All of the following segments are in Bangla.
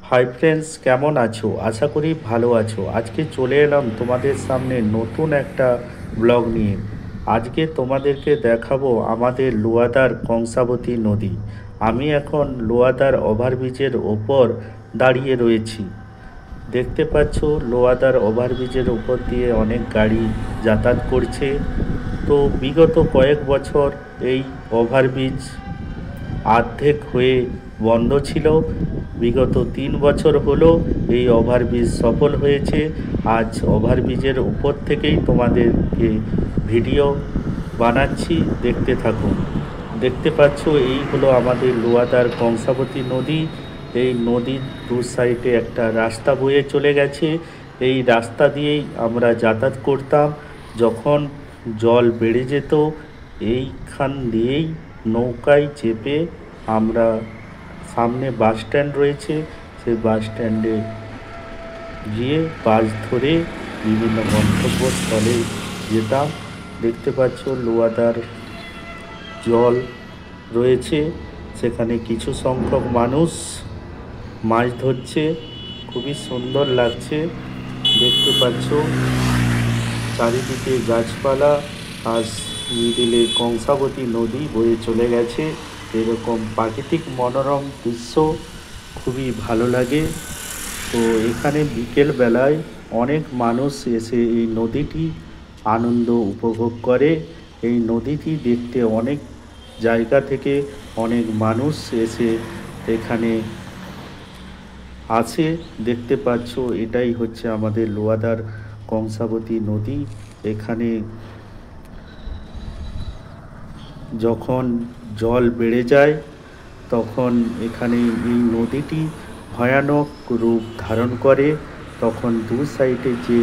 হাই ফ্রেন্ডস, কেমন আছো? আশা করি ভালো আছো। আজকে চলে এলাম তোমাদের সামনে নতুন একটা ব্লগ নিয়ে। আজকে তোমাদেরকে দেখাবো আমাদের লোয়াদার কংসাবতী নদী। আমি এখন লোয়াদার ওভারব্রিজের ওপর দাঁড়িয়ে রয়েছি। দেখতে পাচ্ছ লোয়াদার ওভারব্রিজের উপর দিয়ে অনেক গাড়ি যাতায়াত করছে। তো বিগত কয়েক বছর এই ওভারব্রিজ অর্ধেক হয়ে বন্ধ ছিল। বিগত 3 বছর হলো এই ওভারব্রিজ সফল হয়েছে। আজ ওভারব্রিজের উপর থেকেই তোমাদেরকে ভিডিও বানাচ্ছি, দেখতে থাকুন। দেখতে পাচ্ছ এই হলো আমাদের লোয়াদার কংসাবতী নদী। এই নদীর দু সাইডে একটা রাস্তা বয়ে চলে গেছে। এই রাস্তা দিয়েই আমরা যাতায়াত করতাম। যখন জল বেড়ে যেত এইখান দিয়েই নৌকায় চেপে আমরা, সামনে বাস স্ট্যান্ড রয়েছে, সেই বাস স্ট্যান্ডে গিয়ে বাস ধরে বিভিন্ন গন্তব্যস্থলে যেতাম। দেখতে পাচ্ছ লোয়াদার জল রয়েছে, সেখানে কিছু সংখ্যক মানুষ মাছ ধরছে। খুবই সুন্দর লাগছে। দেখতে পাচ্ছ চারিদিকে গাছপালা আর মিডিলে কংসাবতী নদী বয়ে চলে গেছে। এরকম প্রাকৃতিক মনোরম দৃশ্য খুবই ভালো লাগে। তো এখানে বিকেল বেলায় অনেক মানুষ এসে এই নদীটি আনন্দ উপভোগ করে। এই নদীটি দেখতে অনেক জায়গা থেকে অনেক মানুষ এসে এখানে আসে। দেখতে পাচ্ছ এটাই হচ্ছে আমাদের লোয়াদার কংসাবতী নদী। এখানে যখন জল বেড়ে যায় তখন এখানে এই নদীটি ভয়ানক রূপ ধারণ করে। তখন দু সাইডে যে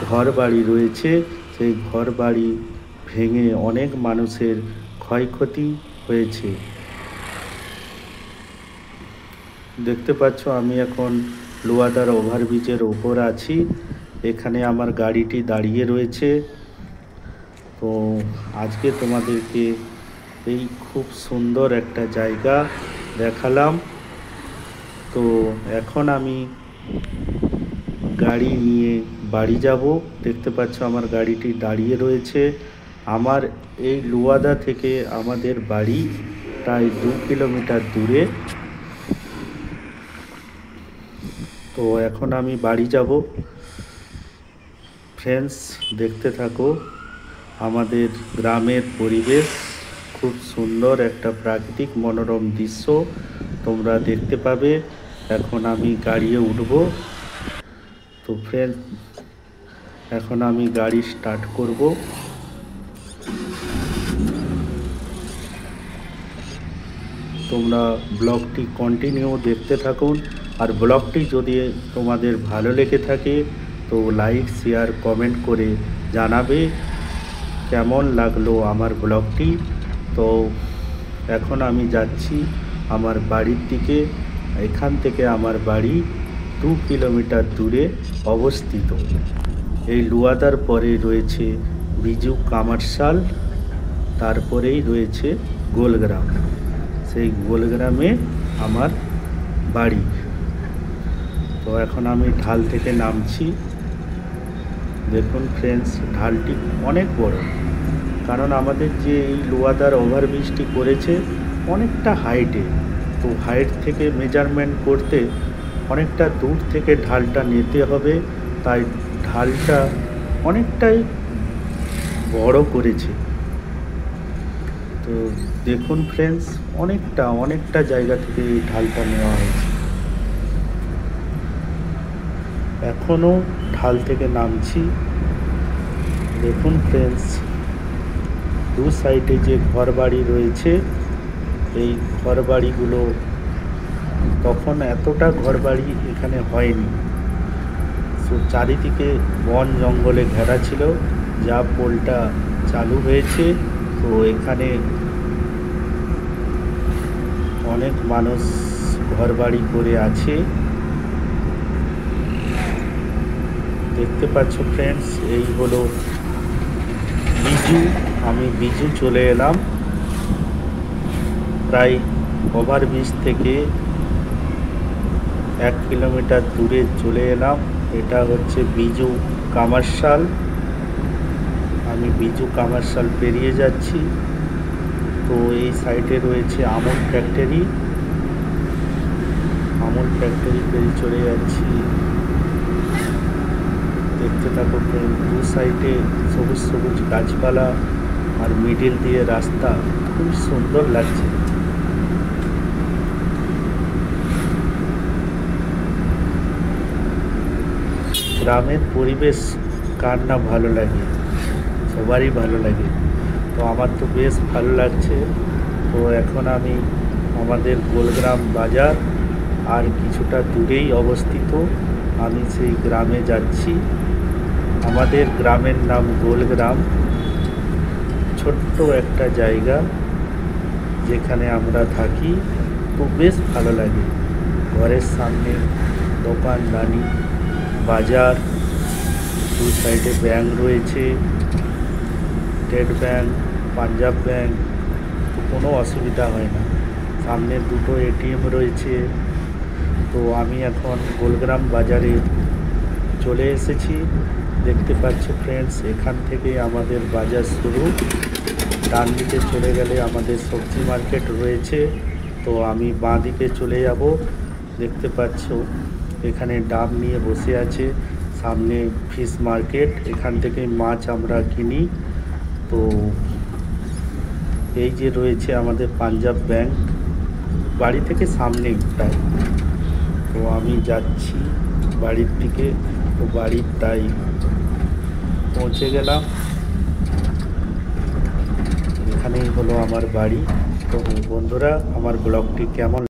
ঘর বাড়ি রয়েছে সেই ঘর বাড়ি ভেঙে অনেক মানুষের ক্ষয়ক্ষতি হয়েছে। দেখতে পাচ্ছ আমি এখন লোয়াদার ওভারব্রিজের ওপর আছি। এখানে আমার গাড়িটি দাঁড়িয়ে রয়েছে। তো আজকে তোমাদেরকে এই খুব সুন্দর একটা জায়গা দেখালাম। তো এখন আমি গাড়ি নিয়ে বাড়ি যাব। দেখতে পাচ্ছ আমার গাড়িটি দাঁড়িয়ে রয়েছে। আমার এই লোয়াদা থেকে আমাদের বাড়ি প্রায় 2 কিলোমিটার দূরে। তো এখন আমি বাড়ি যাব। ফ্রেন্ডস, দেখতে থাকো আমাদের গ্রামের পরিবেশ। খুব সুন্দর একটা প্রাকৃতিক মনোরম দৃশ্য তোমরা দেখতে পাবে। এখন আমি গাড়িতে উঠব। তো ফ্রেন্ড, এখন আমি গাড়ি স্টার্ট করব। তোমরা ব্লগটি কন্টিনিউ দেখতে থাকুন। আর ব্লগটি যদি তোমাদের ভালো লেগে থাকে তো লাইক, শেয়ার, কমেন্ট করে জানাবে কেমন লাগলো আমার ব্লগটি। তো এখন আমি যাচ্ছি আমার বাড়ির দিকে। এখান থেকে আমার বাড়ি 2 কিলোমিটার দূরে অবস্থিত। এই লোয়াদার পরে রয়েছে বিজু কামারশাল, তারপরেই রয়েছে গোলগ্রাম। সেই গোলগ্রামে আমার বাড়ি। তো এখন আমি ঢাল থেকে নামছি। দেখুন ফ্রেন্ডস, ঢালটি অনেক বড়, কারণ আমাদের যে এই লোয়াদার ওভারব্রিজটি করেছে অনেকটা হাইটে। তো হাইট থেকে মেজারমেন্ট করতে অনেকটা দূর থেকে ঢালটা নিতে হবে। তাই ঢালটা অনেকটাই বড় করেছে। তো দেখুন ফ্রেন্ডস, অনেকটা জায়গা থেকে এই ঢালটা নেওয়া হয়েছে। এখনও ঢাল থেকে নামছি। দেখুন ফ্রেন্ডস, দু সাইডে যে ঘরবাড়ি রয়েছে এই ঘরবাড়িগুলো তখন এতটা ঘরবাড়ি এখানে হয়নি। চারিদিকে বন জঙ্গলে ঘেরা ছিল। যা পোলটা চালু হয়েছে, তো এখানে অনেক মানুষ ঘরবাড়ি করে আছে। দেখতে পাচ্ছ ফ্রেন্ডস, এই হলো বিজু। আমি বিজু চলে এলাম। প্রায় ওভারব্রিজ থেকে 1 কিলোমিটার দূরে চলে এলাম। এটা হচ্ছে বিজু কমার্শিয়াল। আমি বিজু কমার্শিয়াল পেরিয়ে যাচ্ছি। তো এই সাইডে রয়েছে আমুল ফ্যাক্টরি। আমুল ফ্যাক্টরি পেরিয়ে চলে যাচ্ছি। দেখতে থাকো ফ্রেন্ড, দু সাইডে সবুজ সবুজ গাছপালা আর মিডিল দিয়ে রাস্তা, খুব সুন্দর লাগছে। গ্রামের পরিবেশ কার না ভালো লাগে, সবারই ভালো লাগে। তো আমার তো বেশ ভালো লাগছে। তো এখন আমি আমাদের গোলগ্রাম বাজার আর কিছুটা দূরেই অবস্থিত, আমি সেই গ্রামে যাচ্ছি। আমাদের গ্রামের নাম গোলগ্রাম। ছোট্ট একটা জায়গা যেখানে আমরা থাকি, তো বেশ ভালো লাগে। ঘরের সামনে দোকানদানি, বাজার, দু সাইডে ব্যাংক রয়েছে, স্টেট ব্যাংক, পাঞ্জাব ব্যাংক। তো কোনো অসুবিধা হয় না। সামনে দুটো এটিএম রয়েছে। তো আমি এখন গোলগ্রাম বাজারে চলে এসেছি। দেখতে পাচ্ছ ফ্রেন্ডস, এখান থেকে আমাদের বাজার শুরু। ডান দিকে চলে গেলে আমাদের সবজি মার্কেট রয়েছে। তো আমি বাঁ দিকে চলে যাব। দেখতে পাচ্ছ এখানে ডাব নিয়ে বসে আছে। সামনে ফিশ মার্কেট, এখান থেকে মাছ আমরা কিনি। তো এই যে রয়েছে আমাদের পাঞ্জাব ব্যাংক, বাড়ি থেকে সামনেই প্রায়। তো আমি যাচ্ছি বাড়ির দিকে। তো বাড়ির তাই পৌঁছে গেলাম। এখানেই হলো আমার বাড়ি। তো বন্ধুরা, আমার ব্লগটি কেমন